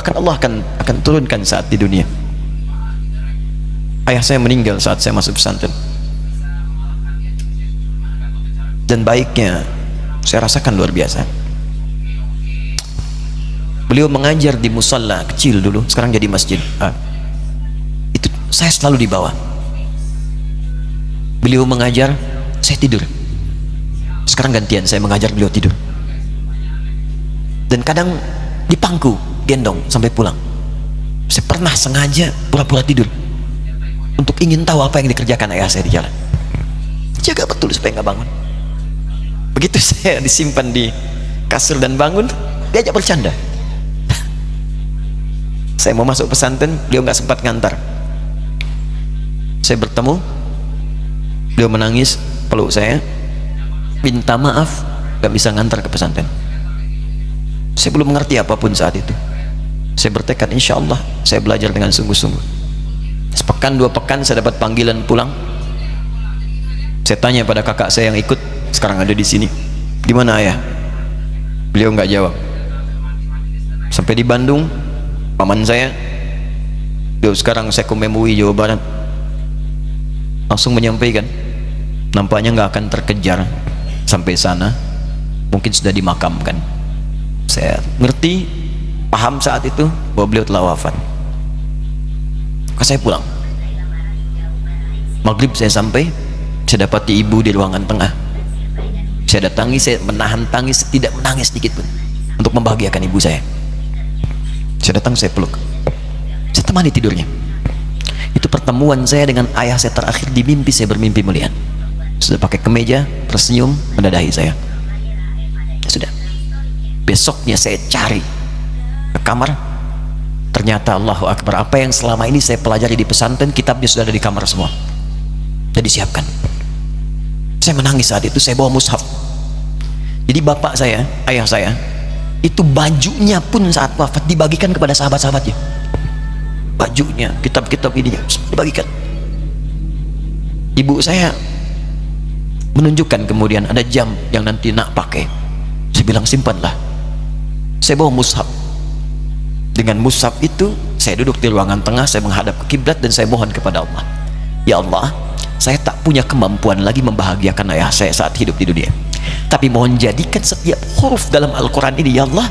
bahkan Allah akan turunkan saat di dunia. Ayah saya meninggal saat saya masuk pesantren, dan baiknya saya rasakan luar biasa. Beliau mengajar di musalla kecil dulu, sekarang jadi masjid. Itu saya selalu di bawah. Beliau mengajar, saya tidur. Sekarang gantian, saya mengajar, beliau tidur. Dan kadang di pangku gendong sampai pulang. Saya pernah sengaja pura-pura tidur untuk ingin tahu apa yang dikerjakan ayah saya di jalan. Jaga betul supaya nggak bangun. Begitu saya disimpan di kasur dan bangun, diajak bercanda. Saya mau masuk pesantren, beliau nggak sempat ngantar. Saya bertemu, beliau menangis, peluk saya, minta maaf nggak bisa ngantar ke pesantren. Saya belum mengerti apapun saat itu. Saya bertekad, insya Allah saya belajar dengan sungguh-sungguh. Sepekan 2 pekan saya dapat panggilan pulang. Saya tanya pada kakak saya yang ikut, sekarang ada di sini, di mana ayah? Beliau nggak jawab. Sampai di Bandung, paman saya, beliau sekarang Sekom MUI Jawa Barat, langsung menyampaikan, nampaknya nggak akan terkejar sampai sana, mungkin sudah dimakamkan. Saya ngerti, paham saat itu bahwa beliau telah wafat. Maka saya pulang. Maghrib saya sampai, saya dapati ibu di ruangan tengah. Saya datangi, saya menahan tangis, tidak menangis sedikit pun untuk membahagiakan ibu saya. Saya datang, saya peluk, saya temani tidurnya. Itu pertemuan saya dengan ayah saya terakhir di mimpi. Saya bermimpi melihat sudah pakai kemeja, tersenyum, mendadahi saya. Sudah. Besoknya saya cari ke kamar, ternyata Allahu Akbar, apa yang selama ini saya pelajari di pesantren, kitabnya sudah ada di kamar semua, sudah disiapkan. Saya menangis saat itu. Saya bawa mushaf. Jadi bapak saya, ayah saya, itu bajunya pun saat wafat dibagikan kepada sahabat-sahabatnya. Bajunya, kitab-kitab ini dibagikan. Ibu saya menunjukkan kemudian ada jam yang nanti nak pakai. Saya bilang, simpanlah. Saya bawa mushaf. Dengan mushaf itu saya duduk di ruangan tengah, saya menghadap ke kiblat dan saya mohon kepada Allah, ya Allah, saya tak punya kemampuan lagi membahagiakan ayah saya saat hidup di dunia, tapi mohon jadikan setiap huruf dalam Al-Quran ini, ya Allah,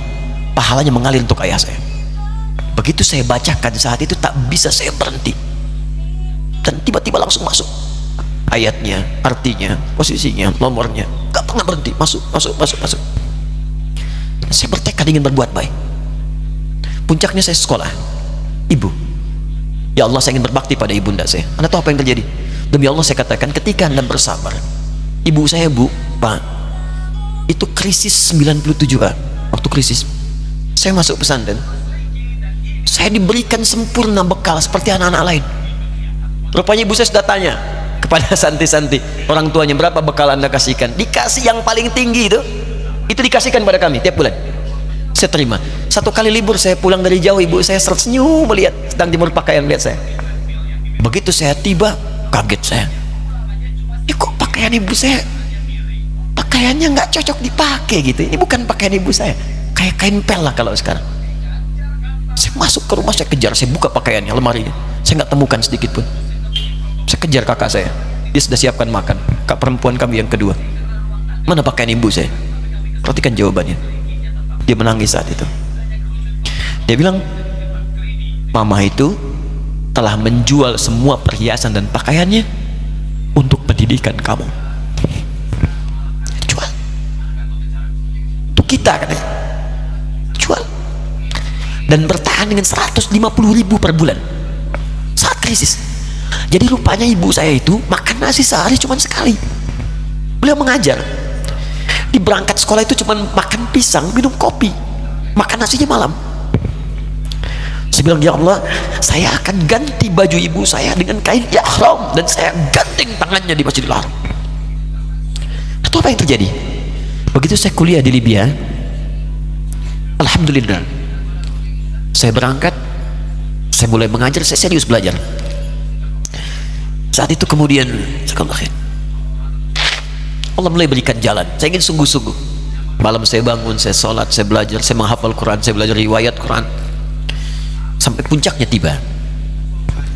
pahalanya mengalir untuk ayah saya. Begitu saya bacakan saat itu, tak bisa saya berhenti, dan tiba-tiba langsung masuk ayatnya, artinya, posisinya, nomornya, gak pernah berhenti, masuk. Saya bertekad ingin berbuat baik. Puncaknya saya sekolah. Ibu, ya Allah, saya ingin berbakti pada ibunda saya. Anda tahu apa yang terjadi? Demi Allah saya katakan, ketika Anda bersabar, ibu saya, Bu, Pak, itu krisis 97, Pak. Waktu krisis saya masuk pesantren, saya diberikan sempurna bekal seperti anak-anak lain. Rupanya ibu saya sudah tanya kepada santi-santi, orang tuanya, berapa bekal Anda kasihkan? Dikasih yang paling tinggi itu dikasihkan pada kami tiap bulan. Saya terima. Satu kali libur saya pulang dari jauh, ibu saya tersenyum melihat, sedang jemur pakaian melihat saya. Begitu saya tiba, kaget saya. Kok pakaian ibu saya, pakaiannya nggak cocok dipakai gitu. Ini bukan pakaian ibu saya, kayak kain pel lah kalau sekarang. Saya masuk ke rumah, saya kejar, saya buka pakaiannya, lemarinya, saya nggak temukan sedikit pun. Saya kejar kakak saya, dia sudah siapkan makan. Kak perempuan kami yang kedua, mana pakaian ibu saya? Perhatikan jawabannya. Dia menangis saat itu. Dia bilang, mama itu telah menjual semua perhiasan dan pakaiannya untuk pendidikan kamu. Jual. Untuk kita, katanya. Jual. Dan bertahan dengan 150.000 per bulan saat krisis. Jadi rupanya ibu saya itu makan nasi sehari cuma sekali. Beliau mengajar. Di berangkat sekolah itu cuma makan pisang, minum kopi, makan nasinya malam. Saya bilang, ya Allah, saya akan ganti baju ibu saya dengan kain ihram, dan saya gandeng tangannya di Masjidil Haram. Itu apa yang terjadi? Begitu saya kuliah di Libya, alhamdulillah, saya berangkat, saya mulai mengajar, saya serius belajar. Saat itu kemudian Allah mulai berikan jalan. Saya ingin sungguh-sungguh. Malam saya bangun, saya sholat, saya belajar, saya menghafal Quran, saya belajar riwayat Quran. sampai puncaknya tiba.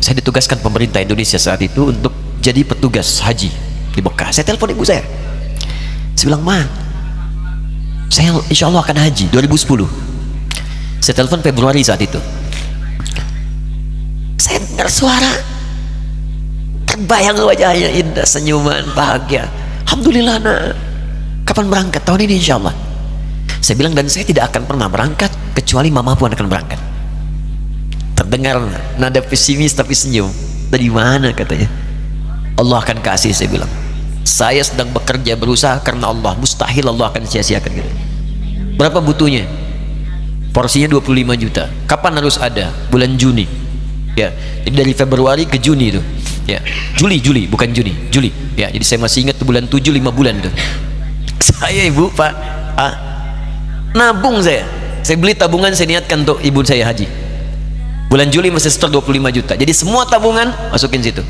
Saya ditugaskan pemerintah Indonesia saat itu untuk jadi petugas haji di Mekah. Saya telepon ibu saya bilang, Ma, saya insya Allah akan haji 2010. Saya telepon Februari saat itu. Saya dengar suara, terbayang wajahnya indah, senyuman, bahagia. Alhamdulillah nak, kapan berangkat? Tahun ini insya Allah. Saya bilang, dan saya tidak akan pernah berangkat kecuali mama pun akan berangkat. Terdengar nada pesimis tapi senyum. Dari mana katanya? Allah akan kasih, saya bilang. Saya sedang bekerja berusaha karena Allah, mustahil Allah akan sia-siakan gitu. Berapa butuhnya? Porsinya 25 juta. Kapan harus ada? Bulan Juni. Ya, jadi dari Februari ke Juni itu. Ya, Juli bukan Juni, Juli. Ya, jadi saya masih ingat bulan 7 5 bulan itu. Saya ibu, Pak, nabung saya. Saya beli tabungan, saya niatkan untuk ibu saya haji. Bulan Juli masih setor 25 juta. Jadi semua tabungan masukin situ.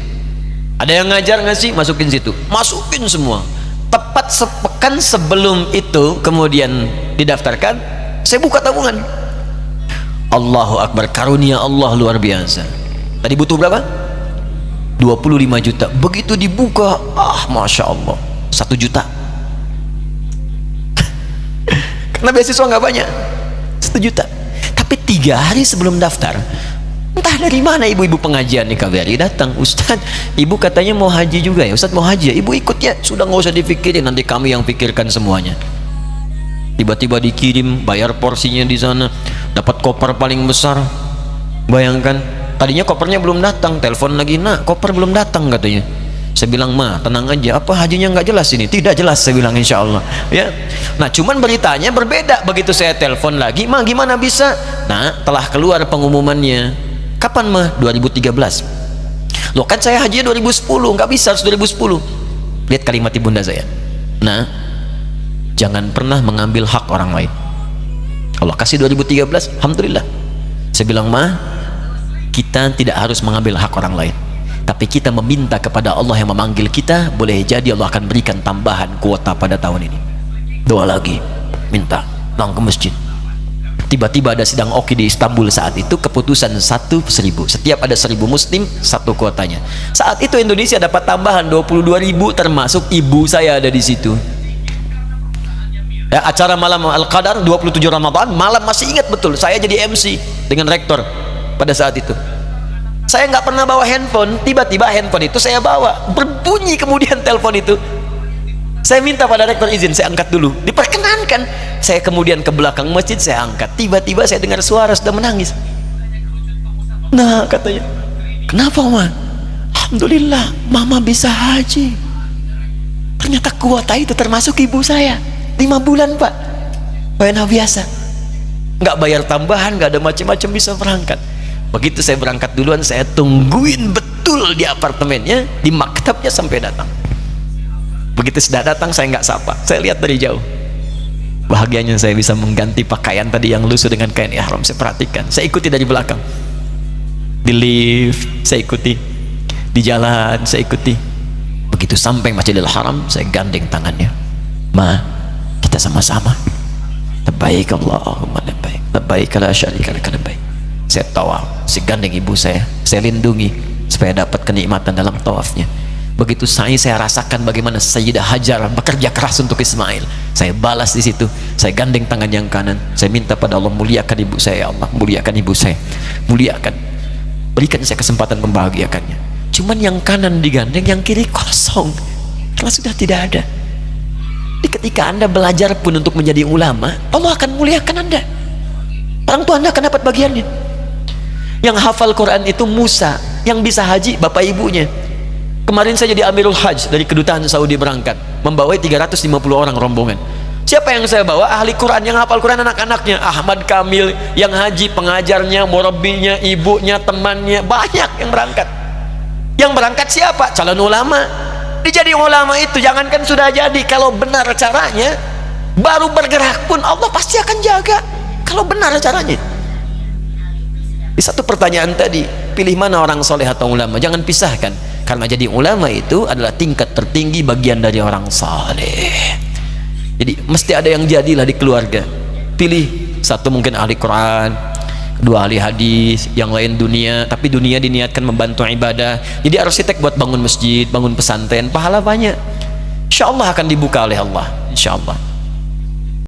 Ada yang ngajar ngasih, masukin situ, masukin semua. Tepat sepekan sebelum itu kemudian didaftarkan, saya buka tabungan. Allahu Akbar, karunia Allah luar biasa. Tadi butuh berapa? 25 juta. Begitu dibuka, Masya Allah, 1 juta. Karena beasiswa nggak banyak, 1 juta. Tapi 3 hari sebelum daftar, entah dari mana ibu-ibu pengajian di KBRI datang, Ustadz, ibu katanya mau haji juga ya, Ustadz mau haji ya, ibu ikut ya, sudah nggak usah dipikirin, nanti kami yang pikirkan semuanya. Tiba-tiba dikirim, bayar porsinya di sana, dapat koper paling besar. Bayangkan, tadinya kopernya belum datang, telepon lagi, nak koper belum datang katanya. Saya bilang, Ma, tenang aja, apa hajinya nggak jelas ini? Tidak jelas, saya bilang, insya Allah ya. Nah, cuman beritanya berbeda. Begitu saya telepon lagi, Ma, gimana bisa? Nah, telah keluar pengumumannya. Kapan, Ma? 2013. Loh, kan saya haji 2010, nggak bisa, harus 2010. Lihat kalimat ibunda saya. Nah, jangan pernah mengambil hak orang lain. Allah kasih 2013, alhamdulillah. Saya bilang, Ma, kita tidak harus mengambil hak orang lain, tapi kita meminta kepada Allah yang memanggil kita. Boleh jadi Allah akan berikan tambahan kuota pada tahun ini. Doa lagi, minta, pulang ke masjid. Tiba-tiba ada sidang oki di Istanbul saat itu, keputusan 1.000. Setiap ada 1.000 muslim, 1 kuotanya. Saat itu Indonesia dapat tambahan 22.000, termasuk ibu saya ada di situ. Ya, acara malam Al-Qadar 27 Ramadan, malam masih ingat betul, saya jadi MC dengan rektor pada saat itu. Saya nggak pernah bawa handphone, tiba-tiba handphone itu saya bawa, berbunyi kemudian telepon itu. Saya minta pada rektor izin, saya angkat dulu, diperkenankan. Saya kemudian ke belakang masjid, saya angkat. Tiba-tiba saya dengar suara sudah menangis. Nah, katanya, kenapa, Ma? Alhamdulillah, Mama bisa haji. Ternyata kuota itu termasuk ibu saya. 5 bulan, Pak. Bayar biasa, nggak bayar tambahan, nggak ada macam-macam, bisa berangkat. Begitu saya berangkat duluan, saya tungguin betul di apartemennya, di maktabnya sampai datang. Begitu sudah datang, saya nggak sapa, saya lihat dari jauh. Bahagianya saya bisa mengganti pakaian tadi yang lusuh dengan kain ihram. Saya perhatikan, saya ikuti dari belakang, di lift saya ikuti, di jalan saya ikuti. Begitu sampai Masjidil Haram, saya gandeng tangannya. Ma, kita sama-sama. Labbaik Allahumma labbaik, labbaik la syarika lak labbaik. Saya tawaf, saya gandeng ibu saya lindungi supaya dapat kenikmatan dalam tawafnya. Begitu saya rasakan bagaimana Sayyidah Hajar bekerja keras untuk Ismail. Saya balas di situ, saya gandeng tangan yang kanan, saya minta pada Allah, muliakan ibu saya, ya Allah, muliakan ibu saya, muliakan, berikan saya kesempatan membahagiakannya. Cuman yang kanan digandeng, yang kiri kosong, karena sudah tidak ada. Jadi ketika Anda belajar pun untuk menjadi ulama, Allah akan muliakan Anda. Orang tua Anda akan dapat bagiannya. Yang hafal Quran itu Musa, yang bisa haji bapak ibunya. Kemarin saya jadi Amirul Hajj dari kedutaan Saudi berangkat, membawa 350 orang rombongan. Siapa yang saya bawa? Ahli Quran, yang hafal Quran anak-anaknya. Ahmad Kamil yang haji, pengajarnya, murabbinya, ibunya, temannya, banyak yang berangkat. Yang berangkat siapa? Calon ulama. Dijadi ulama itu jangankan sudah jadi, kalau benar caranya, baru bergerak pun Allah pasti akan jaga. Kalau benar caranya. Di satu pertanyaan tadi, pilih mana orang soleh atau ulama? Jangan pisahkan, karena jadi ulama itu adalah tingkat tertinggi bagian dari orang soleh. Jadi mesti ada yang jadilah di keluarga. Pilih satu, mungkin ahli Quran, dua ahli hadis, yang lain dunia, tapi dunia diniatkan membantu ibadah. Jadi arsitek buat bangun masjid, bangun pesantren, pahala banyak. Insya Allah akan dibuka oleh Allah, insya Allah.